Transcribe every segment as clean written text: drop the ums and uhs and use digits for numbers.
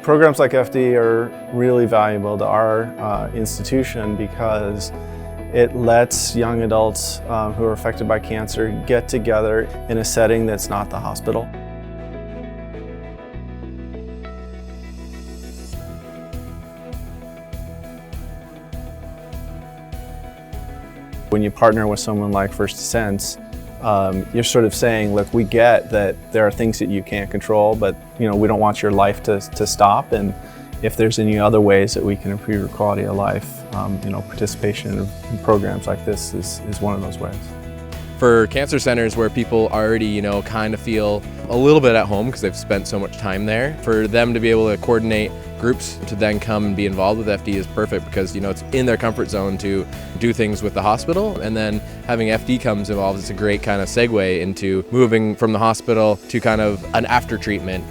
Programs like FD are really valuable to our institution because it lets young adults who are affected by cancer get together in a setting that's not the hospital. When you partner with someone like First Descents, you're sort of saying, look, we get that there are things that you can't control, but we don't want your life to stop, and if there's any other ways that we can improve your quality of life, participation in programs like this is one of those ways. For cancer centers where people already, kind of feel a little bit at home because they've spent so much time there, for them to be able to coordinate groups to then come and be involved with FD is perfect because, it's in their comfort zone to do things with the hospital, and then having FD comes involved is a great kind of segue into moving from the hospital to kind of an after treatment.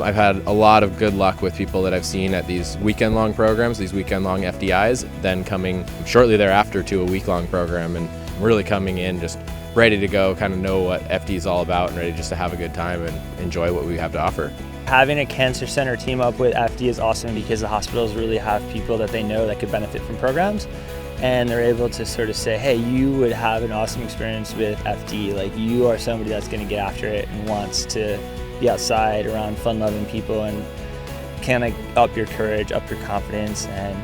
I've had a lot of good luck with people that I've seen at these weekend-long programs, these weekend-long FDIs, then coming shortly thereafter to a week-long program and really coming in just ready to go, kind of know what FD is all about and ready just to have a good time and enjoy what we have to offer. Having a cancer center team up with FD is awesome because the hospitals really have people that they know that could benefit from programs, and they're able to sort of say, hey, you would have an awesome experience with FD, like you are somebody that's going to get after it and wants to be outside around fun-loving people and kind of up your courage, up your confidence, and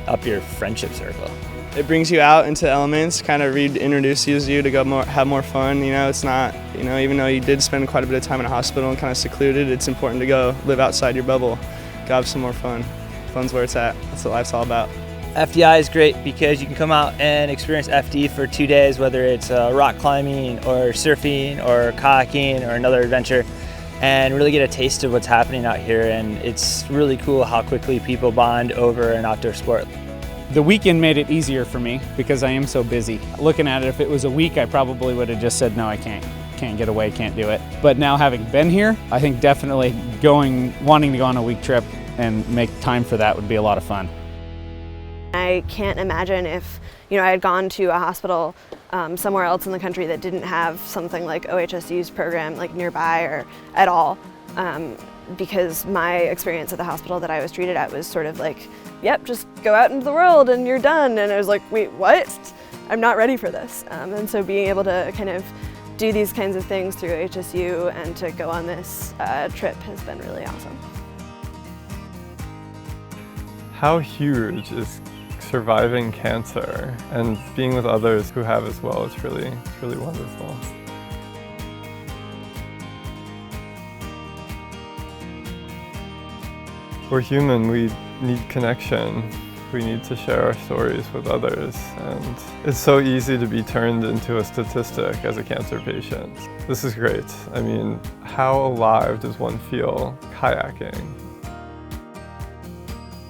up your friendship circle. It brings you out into elements, kind of reintroduces you to go have more fun. It's not, even though you did spend quite a bit of time in a hospital and kind of secluded, it's important to go live outside your bubble, go have some more fun. Fun's where it's at. That's what life's all about. FDi is great because you can come out and experience FD for 2 days, whether it's rock climbing or surfing or kayaking or another adventure, and really get a taste of what's happening out here. And it's really cool how quickly people bond over an outdoor sport. The weekend made it easier for me because I am so busy. Looking at it, if it was a week, I probably would have just said, no, I can't get away, can't do it. But now having been here, I think definitely wanting to go on a week trip and make time for that would be a lot of fun. I can't imagine if I had gone to a hospital somewhere else in the country that didn't have something like OHSU's program like nearby or at all, because my experience at the hospital that I was treated at was sort of like, yep, just go out into the world and you're done. And I was like, wait, what? I'm not ready for this. And so being able to kind of do these kinds of things through OHSU and to go on this trip has been really awesome. How huge is surviving cancer and being with others who have as well? It's really wonderful. We're human, we need connection. We need to share our stories with others, and it's so easy to be turned into a statistic as a cancer patient. This is great. I mean, how alive does one feel kayaking?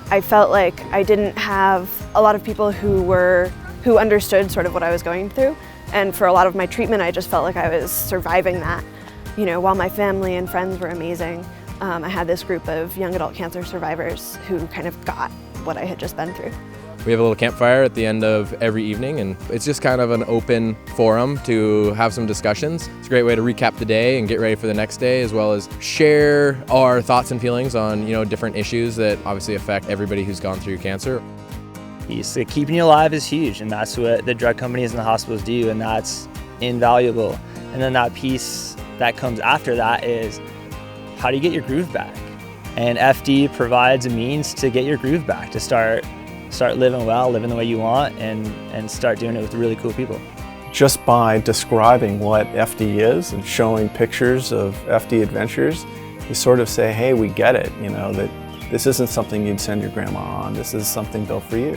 I felt like I didn't have a lot of people who understood sort of what I was going through, and for a lot of my treatment I just felt like I was surviving that. While my family and friends were amazing, I had this group of young adult cancer survivors who kind of got what I had just been through. We have a little campfire at the end of every evening, and it's just kind of an open forum to have some discussions. It's a great way to recap the day and get ready for the next day, as well as share our thoughts and feelings on different issues that obviously affect everybody who's gone through cancer. Keeping you alive is huge, and that's what the drug companies and the hospitals do, and that's invaluable. And then that piece that comes after that is, how do you get your groove back? And FD provides a means to get your groove back, to start living well, living the way you want, and start doing it with really cool people. Just by describing what FD is and showing pictures of FD adventures, you sort of say, hey, we get it, that this isn't something you'd send your grandma on, this is something built for you.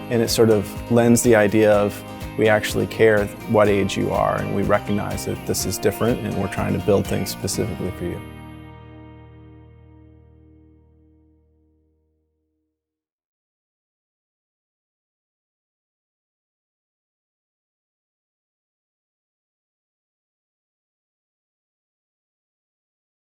And it sort of lends the idea of, we actually care what age you are, and we recognize that this is different and we're trying to build things specifically for you.